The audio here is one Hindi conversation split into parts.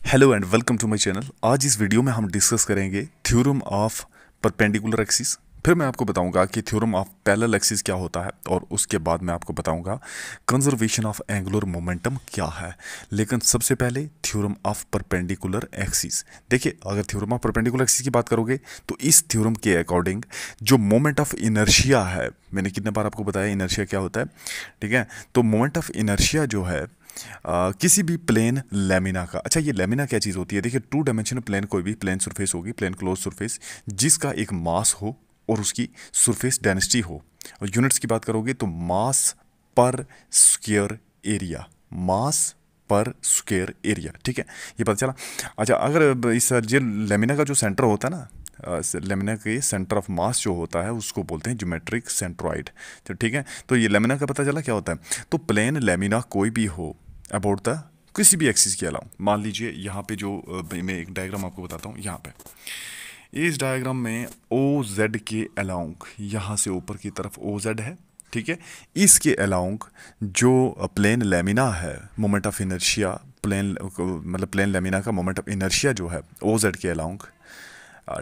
Hello and welcome to my channel. आज इस वीडियो में हम डिस्कस करेंगे थ्योरम ऑफ परपेंडिकुलर एक्सिस। फिर मैं आपको बताऊंगा कि थ्योरम ऑफ पैरेलल एक्सिस क्या होता है और उसके बाद मैं आपको बताऊंगा कंजर्वेशन ऑफ एंगुलर मोमेंटम क्या है। लेकिन सबसे पहले थ्योरम ऑफ परपेंडिकुलर एक्सिस। देखिए, अगर थ्योरम ऑफ परपेंडिकुलर एक्सिस की बात करोगे तो इस थ्योरम के अकॉर्डिंग जो मोमेंट ऑफ इनर्शिया है, मैंने कितने बार आपको बताया इनर्शिया क्या होता है, ठीक है। तो मोमेंट ऑफ इनर्शिया जो है किसी भी प्लेन लेमिना का। अच्छा, ये लेमिना क्या चीज़ होती है? देखिए, टू डायमेंशनल प्लेन, कोई भी प्लेन सरफेस होगी, प्लेन क्लोज सरफेस, जिसका एक मास हो और उसकी सरफेस डेंसिटी हो। और यूनिट्स की बात करोगे तो मास पर स्क्वायर एरिया, मास पर स्क्वायर एरिया, ठीक है, ये पता चला। अच्छा, अगर इस जो लेमिना का जो सेंटर होता है ना, लेमिना के सेंटर ऑफ मास जो होता है उसको बोलते हैं ज्योमेट्रिक सेंट्रॉइड। तो ठीक है, तो ये लेमिना का पता चला क्या होता है। तो प्लेन लेमिना कोई भी हो अबाउट द किसी भी एक्सिस के अलाउ, मान लीजिए यहाँ पे जो मैं एक डायग्राम आपको बताता हूँ। यहाँ पे इस डायग्राम में ओ जेड के अलाउंग, यहाँ से ऊपर की तरफ ओ जेड है, ठीक है। इसके अलाउंग जो प्लेन लेमिना है, मोमेंट ऑफ इनर्शिया, प्लेन मतलब प्लेन लेमिना का मोमेंट ऑफ इनर्शिया जो है ओ जेड के अलाउंग,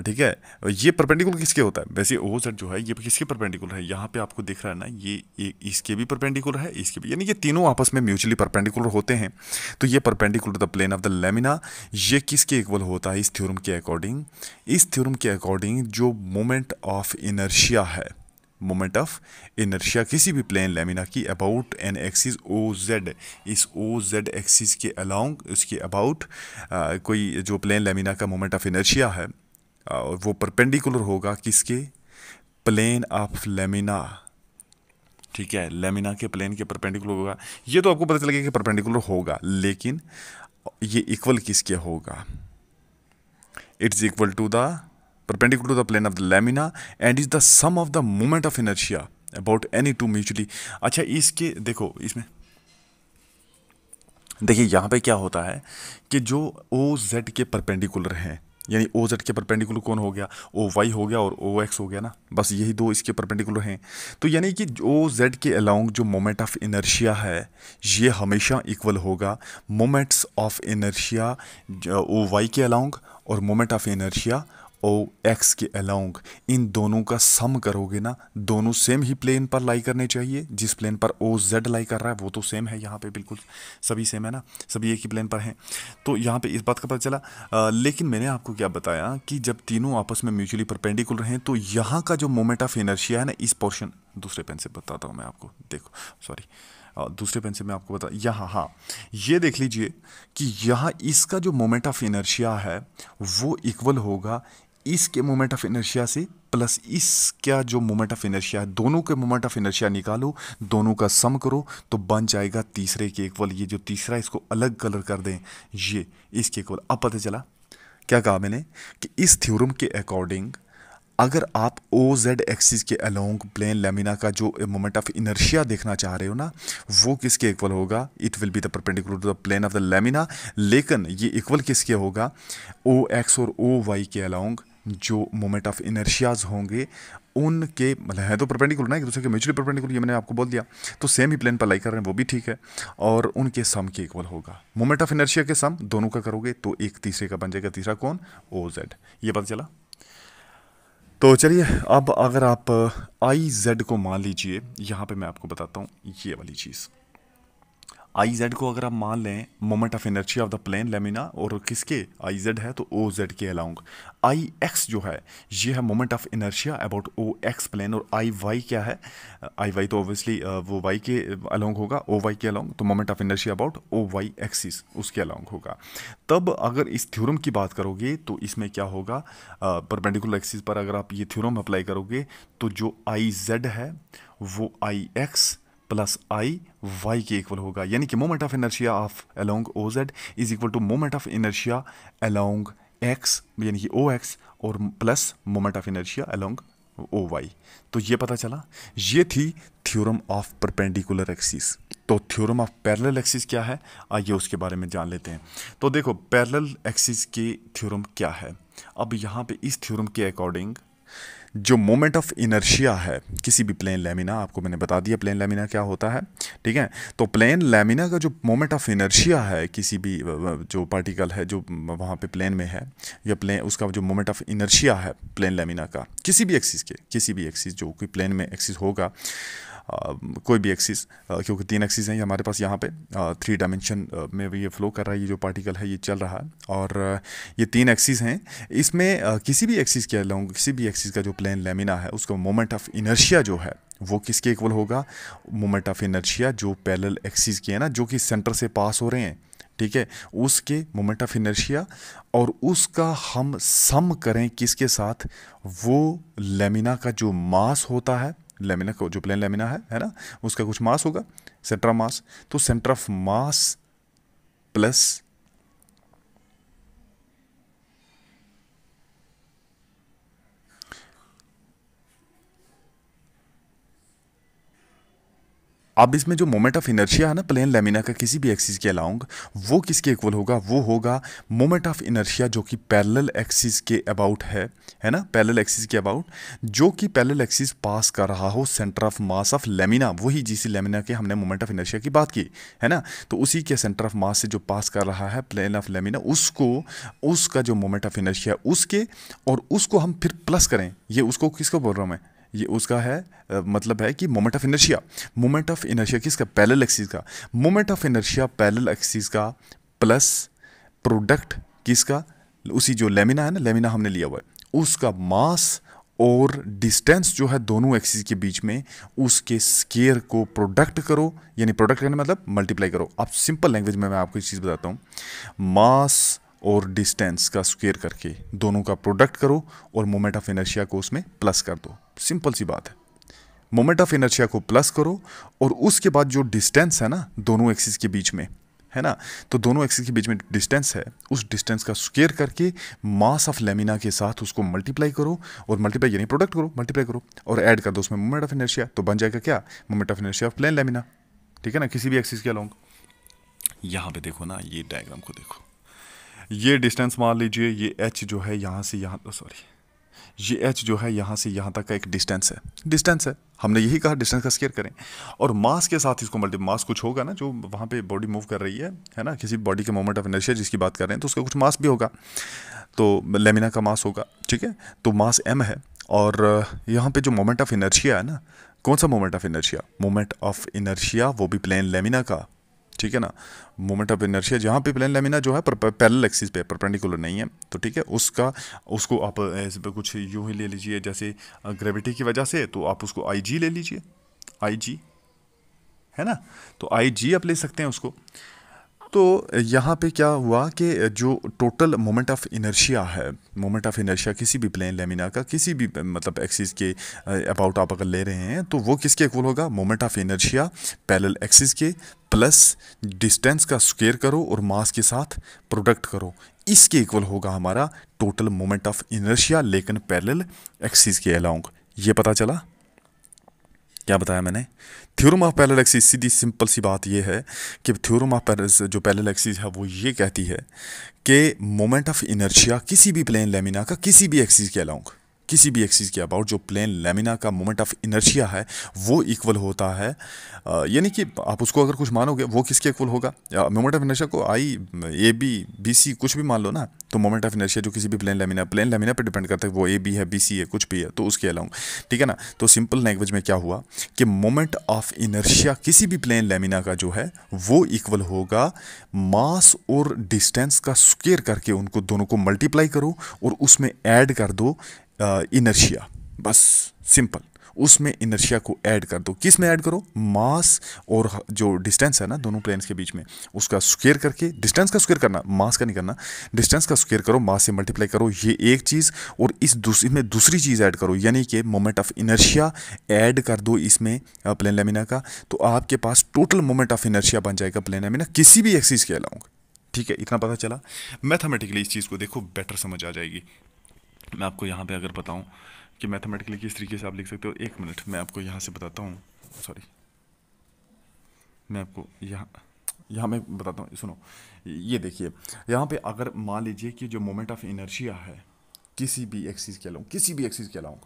ठीक है। ये परपेंडिकुलर किसके होता है? वैसे ओ जेड जो है ये किसके परपेंडिकुलर है? यहाँ पे आपको दिख रहा है ना, ये इसके भी परपेंडिकुलर है, इसके भी, यानी ये तीनों आपस में म्यूचुअली परपेंडिकुलर होते हैं। तो ये perpendicular the plane of the lamina, ये किसके इक्वल होता है इस थ्योरम के अकॉर्डिंग? इस थ्योरम के अकॉर्डिंग जो मोमेंट ऑफ इनर्शिया है, मोमेंट ऑफ इनर्शिया किसी भी प्लेन लेमिना की about an axis O Z, इस ओ जेड एक्सिस के अलाउंग, उसके अबाउट कोई जो प्लेन लेमिना का मोमेंट ऑफ इनर्शिया है वो परपेंडिकुलर होगा किसके? प्लेन ऑफ लेमिना, ठीक है, लेमिना के प्लेन के परपेंडिकुलर होगा। ये तो आपको पता चलेगा कि परपेंडिकुलर होगा, लेकिन ये इक्वल किसके होगा? It's equal to the perpendicular to the plane of the lamina and is the sum of the moment of inertia about any two mutually. अच्छा, इसके देखो, इसमें देखिए यहाँ पे क्या होता है कि जो ओ जेड के परपेंडिकुलर हैं, यानी ओ जेड के परपेंडिकुलर कौन हो गया? ओ वाई हो गया और ओ एक्स हो गया ना, बस यही दो इसके परपेंडिकुलर हैं। तो यानी कि ओ जेड के अलाउंग जो मोमेंट ऑफ इनर्शिया है ये हमेशा इक्वल होगा moments of inertia O Y के अलाउंग और moment of inertia O X के अलाउंग। इन दोनों का सम करोगे ना, दोनों सेम ही प्लेन पर लाई करने चाहिए। जिस प्लेन पर ओ जेड लाई कर रहा है वो तो सेम है, यहाँ पे बिल्कुल सभी सेम है ना, सभी एक ही प्लेन पर हैं। तो यहाँ पे इस बात का पता चला। लेकिन मैंने आपको क्या बताया कि जब तीनों आपस में म्यूचुअली परपेंडिकुलर हैं तो यहाँ का जो मोमेंट ऑफ इनर्शिया है ना, इस पोर्शन, दूसरे पेन से बताता हूँ मैं आपको, देखो, सॉरी, दूसरे पेन से मैं आपको बता, यहाँ, हाँ, ये देख लीजिए कि यहाँ इसका जो मोमेंट ऑफ इनर्शिया है वो इक्वल होगा इसके मोमेंट ऑफ इनर्शिया से प्लस इसका जो मोमेंट ऑफ इनर्शिया है। दोनों के मोमेंट ऑफ इनर्शिया निकालो, दोनों का सम करो तो बन जाएगा तीसरे के इक्वल। ये जो तीसरा, इसको अलग कलर कर दें, ये इसके इक्वल। अब पता चला क्या कहा मैंने कि इस थ्योरम के अकॉर्डिंग अगर आप ओ जेड एक्सिस के अलोंग प्लेन लेमिना का जो मोमेंट ऑफ इनर्शिया देखना चाह रहे हो ना, वो किसके इक्वल होगा? It will be the perpendicular to the plane of the lamina. लेकिन ये इक्वल किसके होगा? ओ एक्स और ओ वाई के अलोंग जो मोमेंट ऑफ इनर्शियाज होंगे उनके, मतलब है तो परपेंडिकुलर ना एक दूसरे के, म्यूचुअली परपेंडिकुलर, ये मैंने आपको बोल दिया। तो सेम ही प्लेन पर लाई कर रहे हैं, वो भी ठीक है, और उनके सम के इक्वल होगा। मोमेंट ऑफ इनर्शिया के सम दोनों का करोगे तो एक तीसरे का बन जाएगा। तीसरा कौन? O Z. ये पता चला। तो चलिए, अब अगर आप आई जेड को मान लीजिए, यहाँ पे मैं आपको बताता हूँ ये वाली चीज़। आई जेड को अगर आप मान लें moment of inertia of the plane lamina, और किसके? आई जेड है तो ओ जेड के अलाउंग। आई एक्स जो है ये है moment of inertia about O X plane, और आई वाई क्या है? आई वाई तो ऑब्वियसली वो वाई के अलाउंग होगा, ओ वाई के अलाउंग, तो moment of inertia about O Y axis उसके अलाउंग होगा। तब अगर इस थ्योरम की बात करोगे तो इसमें क्या होगा? परपेंडिकुलर एक्सिस पर अगर आप ये थ्योरम अप्लाई करोगे तो जो आई जेड है वो I X plus I Y के इक्वल होगा। यानी कि moment of inertia of along O Z is equal to moment of inertia along X, यानी कि ओ एक्स, और plus moment of inertia along O Y. तो ये पता चला, ये थी थ्योरम ऑफ परपेंडिकुलर एक्सिस। तो थ्योरम ऑफ पैरेलल एक्सिस क्या है, आइए उसके बारे में जान लेते हैं। तो देखो, पैरेलल एक्सिस की थ्योरम क्या है। अब यहाँ पे इस थ्योरम के अकॉर्डिंग जो मोमेंट ऑफ इनर्शिया है किसी भी प्लेन लैमिना, आपको मैंने बता दिया प्लेन लैमिना क्या होता है, ठीक है। तो प्लेन लैमिना का जो मोमेंट ऑफ इनर्शिया है किसी भी जो पार्टिकल है जो वहाँ पे प्लेन में है, या प्लेन उसका जो मोमेंट ऑफ इनर्शिया है प्लेन लैमिना का किसी भी एक्सिस के, किसी भी एक्सिस जो कोई प्लेन में एक्सिस होगा, कोई भी एक्सिस, क्योंकि 3 एक्सिस हैं हमारे पास यहाँ पे, 3 डायमेंशन में भी ये फ्लो कर रहा है, ये जो पार्टिकल है ये चल रहा है, और ये 3 एक्सिस हैं। इसमें किसी भी एक्सिस के अलोंग, किसी भी एक्सिस का जो प्लेन लैमिना है उसका मोमेंट ऑफ इनर्शिया जो है वो किसके इक्वल होगा, मोमेंट ऑफ इनर्शिया जो पैरेलल एक्सिस के है ना, जो कि सेंटर से पास हो रहे हैं, ठीक है, उसके मोमेंट ऑफ इनर्शिया, और उसका हम सम करें किसके साथ, वो लेमिना का जो मास होता है, लेमिना को जो प्लेन लेमिना है ना, उसका कुछ मास होगा, सेंटर ऑफ मास, तो सेंटर ऑफ मास प्लस अब इसमें जो मोमेंट ऑफ इनर्शिया है ना प्लेन लेमिना का किसी भी एक्सिस के अलाउंग, वो किसके इक्वल होगा, वो होगा मोमेंट ऑफ इनर्शिया जो कि पैरेलल एक्सिस के अबाउट है ना, पैरेलल एक्सिस के अबाउट, जो कि पैरेलल एक्सिस पास कर रहा हो centre of mass of lamina, वही जिस लेमिना के हमने मोमेंट ऑफ इनर्शिया की बात की है ना, तो उसी के सेंटर ऑफ मास से जो पास कर रहा है प्लेन ऑफ लेमिना, उसको, उसका जो मोमेंट ऑफ इनर्शिया उसके, और उसको हम फिर प्लस करें, ये उसको किसको बोल रहा हूँ मैं, ये उसका है, मतलब है कि moment of inertia, moment of inertia किसका, पैरेलल एक्सिस का, moment of inertia parallel axis का प्लस प्रोडक्ट किसका, उसी जो लेमिना है ना, लेमिना हमने लिया हुआ है उसका मास और डिस्टेंस जो है दोनों एक्सिस के बीच में, उसके स्केयर को प्रोडक्ट करो, यानी प्रोडक्ट करने मतलब मल्टीप्लाई करो। आप सिंपल लैंग्वेज में मैं आपको एक चीज़ बताता हूँ, मास और डिस्टेंस का स्क्वायर करके दोनों का प्रोडक्ट करो और मोमेंट ऑफ इनर्शिया को उसमें प्लस कर दो, सिंपल सी बात है। मोमेंट ऑफ इनर्शिया को प्लस करो और उसके बाद जो डिस्टेंस है ना दोनों एक्सिस के बीच में, है ना, तो दोनों एक्सिस के बीच में डिस्टेंस है, उस डिस्टेंस का स्क्वायर करके मास ऑफ लेमिना के साथ उसको मल्टीप्लाई करो, और मल्टीप्लाई यानी प्रोडक्ट करो, मल्टीप्लाई करो और ऐड कर दो उसमें मोमेंट ऑफ इनर्शिया, तो बन जाएगा क्या, moment of inertia of plane lamina, ठीक है ना, किसी भी एक्सिस के अलोंग। यहाँ पे देखो ना, ये डायग्राम को देखो, ये डिस्टेंस मान लीजिए, ये एच जो है यहाँ से यहाँ, सॉरी, ये एच जो है यहाँ से यहाँ तक का एक डिस्टेंस है, हमने यही कहा डिस्टेंस का स्क्वायर करें, और मास के साथ इसको मल्टी, मास कुछ होगा ना जो वहाँ पे बॉडी मूव कर रही है ना, किसी बॉडी के मोमेंट ऑफ इनर्शिया जिसकी बात कर रहे हैं, तो उसका कुछ मास भी होगा, तो लेमिना का मास होगा, ठीक है, तो मास m है, और यहाँ पे जो मोमेंट ऑफ इनर्शिया है ना, कौन सा moment of inertia, moment of inertia वो भी प्लेन लेमिना का, ठीक है ना, मोमेंट ऑफ इनर्शिया जहाँ पे प्लेन लेमिना जो है पैरेलल एक्सिस पे परपेंडिकुलर नहीं है, तो ठीक है, उसका, उसको आप ऐसे पे कुछ यूं ही ले लीजिए, जैसे ग्रेविटी की वजह से, तो आप उसको आई जी ले लीजिए, आई जी है ना, तो आई जी आप ले सकते हैं उसको। तो यहाँ पे क्या हुआ कि जो टोटल मोमेंट ऑफ इनर्शिया है, मोमेंट ऑफ इनर्शिया किसी भी प्लेन लेमिना का किसी भी मतलब एक्सिस के अबाउट आप अगर ले रहे हैं, तो वो किसके इक्वल होगा, moment of inertia parallel axis के प्लस डिस्टेंस का स्क्वायर करो और मास के साथ प्रोडक्ट करो, इसके इक्वल होगा हमारा टोटल मोमेंट ऑफ इनर्शिया, लेकिन पैरेलल एक्सिस के अलोंग। ये पता चला क्या बताया मैंने, थ्योरम ऑफ पैरेलल एक्सिस, सीधी सिंपल सी बात ये है कि थ्योरम ऑफ जो पैरेलल एक्सिस है वो ये कहती है कि मोमेंट ऑफ इनर्शिया किसी भी प्लेन लेमिना का किसी भी एक्सिस के अलाउंग, किसी भी एक्सिस के अबाउट जो प्लेन लेमिना का मोमेंट ऑफ इनर्शिया है वो इक्वल होता है, यानी कि आप उसको अगर कुछ मानोगे वो किसके इक्वल होगा, मोमेंट ऑफ इनर्शिया को I A B B C कुछ भी मान लो ना, तो मोमेंट ऑफ इनर्शिया जो किसी भी प्लेन लेमिना पे डिपेंड करता है, वो ए बी है बी सी है कुछ भी है, तो उसके अलाउंग, ठीक है ना। तो सिंपल लैंग्वेज में क्या हुआ कि मोमेंट ऑफ इनर्शिया किसी भी प्लेन लेमिना का जो है वो इक्वल होगा मास और डिस्टेंस का स्क्वायर करके उनको दोनों को मल्टीप्लाई करो और उसमें ऐड कर दो इनर्शिया, बस सिंपल, उसमें इनर्शिया को ऐड कर दो, किस में ऐड करो, मास और जो डिस्टेंस है ना दोनों प्लेन्स के बीच में उसका स्क्वायर करके, डिस्टेंस का स्क्वायर करना, मास का नहीं करना, डिस्टेंस का स्क्वायर करो, मास से मल्टीप्लाई करो, ये एक चीज़, और इस दूसरी में दूसरी चीज़ ऐड करो, यानी कि मोमेंट ऑफ इनर्शिया ऐड कर दो इसमें प्लेन लेमिना का, तो आपके पास टोटल मोमेंट ऑफ इनर्शिया बन जाएगा प्लेन लेमिना किसी भी एक्सिस के अलाउंग, ठीक है, इतना पता चला। मैथमेटिकली इस चीज़ को देखो बेटर समझ आ जाएगी। मैं आपको यहाँ पे अगर बताऊँ कि मैथमेटिकली किस तरीके से आप लिख सकते हो, एक मिनट मैं आपको यहाँ से बताता हूँ, सॉरी, मैं आपको यहाँ यहाँ मैं बताता हूँ, सुनो, ये देखिए, यहाँ पे अगर मान लीजिए कि जो मोमेंट ऑफ इनर्शिया है किसी भी एक्सिस के अलाउंग, किसी भी एक्सिस के अलाउंग,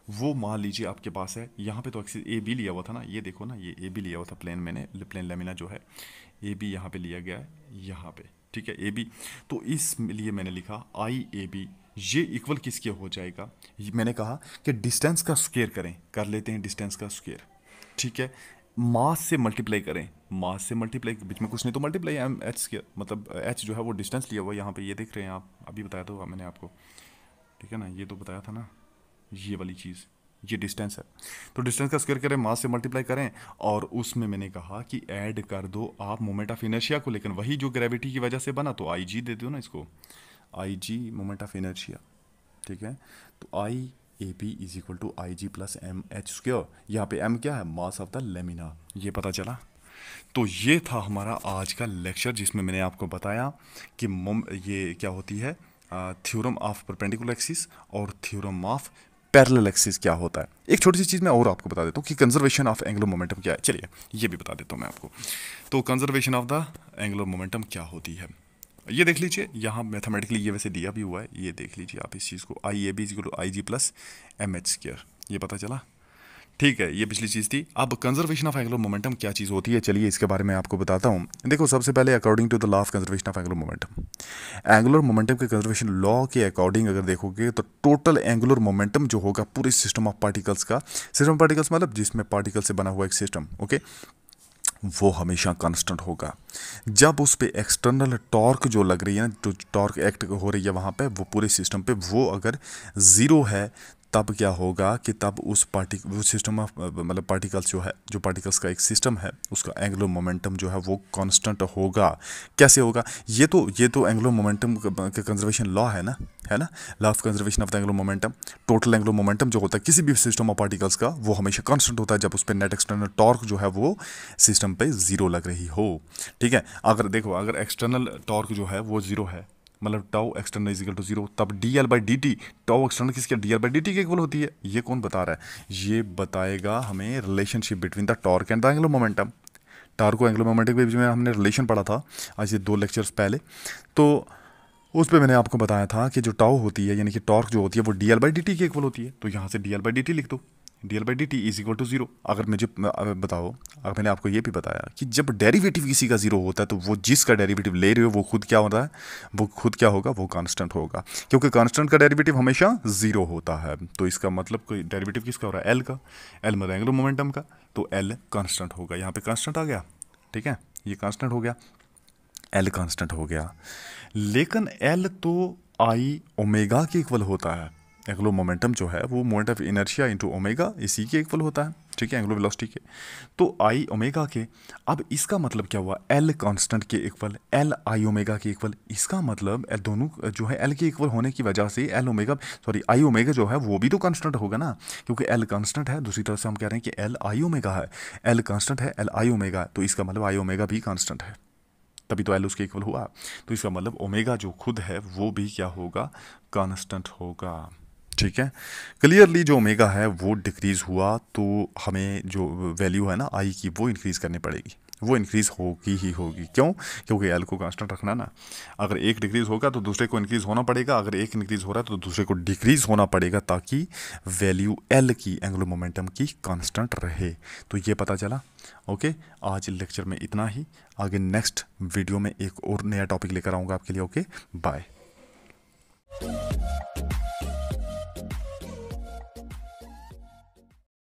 वो मान लीजिए आपके पास है, यहाँ पे तो एक्सिस ए बी लिया हुआ था ना, ये देखो ना, ये ए बी लिया हुआ था प्लेन, मैंने प्लेन लेमिना जो है ए बी यहाँ पे लिया गया है, यहाँ पे, ठीक है, ए बी। तो इसलिए मैंने लिखा आई ए बी, ये इक्वल किसके हो जाएगा, मैंने कहा कि डिस्टेंस का स्क्वायर करें, कर लेते हैं डिस्टेंस का स्क्वायर, ठीक है, मास से मल्टीप्लाई करें, मास से मल्टीप्लाई, बीच में कुछ नहीं तो मल्टीप्लाई एम एच स्क्वायर, मतलब एच जो है वो डिस्टेंस लिया हुआ है यहाँ पे, ये देख रहे हैं आप, अभी बताया तो मैंने आपको, ठीक है ना, ये तो बताया था ना, ये वाली चीज़, ये डिस्टेंस है। तो डिस्टेंस का स्क्वायर करें, मास से मल्टीप्लाई करें, और उसमें मैंने कहा कि ऐड कर दो आप मोमेंट ऑफ इनर्शिया को, लेकिन वही जो ग्रेविटी की वजह से बना, तो आई जी दे दो ना इसको, I G moment of inertia, ठीक है। तो I A P is equal to I G plus M H square, यहाँ पे एम क्या है, मास ऑफ द लेमिना, ये पता चला। तो ये था हमारा आज का लेक्चर, जिसमें मैंने आपको बताया कि ये क्या होती है, थ्योरम ऑफ परपेंडिकुलर एक्सिस और थ्योरम ऑफ पैरेलल एक्सिस क्या होता है। एक छोटी सी चीज़ मैं और आपको बता देता हूँ कि कंजर्वेशन ऑफ एंगुलर मोमेंटम क्या है, चलिए ये भी बता देता हूँ मैं आपको। तो conservation of the angular momentum क्या होती है, ये देख लीजिए, यहाँ मैथमेटिकली ये वैसे दिया भी हुआ है, ये देख लीजिए आप इस चीज़ को, I A B is I G plus M H square, ये पता चला, ठीक है, ये पिछली चीज़ थी। अब कंजर्वेशन ऑफ एंगुलर मोमेंटम क्या चीज़ होती है, चलिए इसके बारे में आपको बताता हूँ। देखो, सबसे पहले according to the law of conservation of angular momentum, angular momentum के कंजर्वेशन लॉ के अकॉर्डिंग अगर देखोगे तो टोटल एंगुलर मोमेंटम जो होगा पूरे सिस्टम ऑफ पार्टिकल्स का, सिस्टम ऑफ पार्टिकल्स मतलब जिसमें पार्टिकल से बना हुआ एक सिस्टम, ओके, वो हमेशा कांस्टेंट होगा। जब उस पर एक्सटर्नल टॉर्क जो लग रही है ना, जो टॉर्क एक्ट हो रही है वहाँ पे, वो पूरे सिस्टम पे, वो अगर ज़ीरो है, तब क्या होगा कि तब उस सिस्टम ऑफ मतलब पार्टिकल्स जो है, जो पार्टिकल्स का एक सिस्टम है, उसका एंगुलर मोमेंटम जो है वो कांस्टेंट होगा। कैसे होगा, ये तो एंगुलर मोमेंटम का कंजर्वेशन लॉ है ना, law of conservation of the angular momentum. Total angular momentum जो होता है किसी भी सिस्टम ऑफ पार्टिकल्स का, वो हमेशा कांस्टेंट होता है जब उस पर नेट एक्सटर्नल टॉर्क जो है वो सिस्टम पे जीरो लग रही हो, ठीक है। अगर देखो, अगर एक्सटर्नल टॉर्क जो है वो जीरो है, मतलब tau external is equal to zero, तब d L by D t, tau external किसके, d L by D T के इक्वल होती है। ये कौन बता रहा है, ये बताएगा हमें relationship between the torque and the angular momentum. Torque को एंगुलर मोमेंटम के बीच में हमने रिलेशन पढ़ा था आज से 2 लेक्चर्स पहले, तो उस पर मैंने आपको बताया था कि जो टाउ होती है, यानी कि टॉर्क जो होती है, वो D L by D T के इक्वल होती है। तो यहाँ से D L by D T लिख दो, D L by D T is equal to zero. अगर मुझे बताओ, अगर मैंने आपको ये भी बताया कि जब डेरिवेटिव किसी का जीरो होता है, तो वो जिसका डेरिवेटिव ले रहे हो वो खुद क्या होता है, वो खुद क्या होगा, वो कांस्टेंट होगा, क्योंकि कांस्टेंट का डेरिवेटिव हमेशा जीरो होता है। तो इसका मतलब कोई डेरिवेटिव किसका हो रहा है, एल का, एल मतलब एंगुलर मोमेंटम का, तो एल कांस्टेंट होगा। यहाँ पे कांस्टेंट आ गया, ठीक है, ये कांस्टेंट हो गया, एल कांस्टेंट हो गया। लेकिन एल तो आई ओमेगा के इक्वल होता है। एंगुलर मोमेंटम जो है वो moment of inertia into omega, इसी के इक्वल होता है, ठीक है, एंगुलर वेलोसिटी के। तो आई ओमेगा के, अब इसका मतलब क्या हुआ, एल कांस्टेंट के इक्वल, एल आई ओमेगा के इक्वल। इसका मतलब एल दोनों जो है एल के इक्वल होने की वजह से L omega, sorry I omega जो है वो भी तो कांस्टेंट होगा ना, क्योंकि एल कांस्टेंट है। दूसरी तरफ से हम कह रहे हैं कि एल आई ओमेगा है, एल कांस्टेंट है, एल आई ओमेगा है, तो इसका मतलब आई ओमेगा भी कांस्टेंट है, तभी तो एल उसके इक्वल हुआ। तो इसका मतलब ओमेगा जो खुद है वो भी क्या होगा, कांस्टेंट होगा, ठीक है। क्लियरली जो ओमेगा है वो डिक्रीज हुआ, तो हमें जो वैल्यू है ना आई की, वो इंक्रीज करनी पड़ेगी, वो इंक्रीज होगी ही होगी। क्यों, क्योंकि एल को कांस्टेंट रखना ना। अगर एक डिक्रीज होगा तो दूसरे को इंक्रीज होना पड़ेगा, अगर एक इंक्रीज हो रहा है तो दूसरे को डिक्रीज होना पड़ेगा, ताकि वैल्यू एल की, एंगुलर मोमेंटम की, कांस्टेंट रहे। तो ये पता चला। ओके, आज लेक्चर में इतना ही, आगे नेक्स्ट वीडियो में एक और नया टॉपिक लेकर आऊँगा आपके लिए। Okay, bye.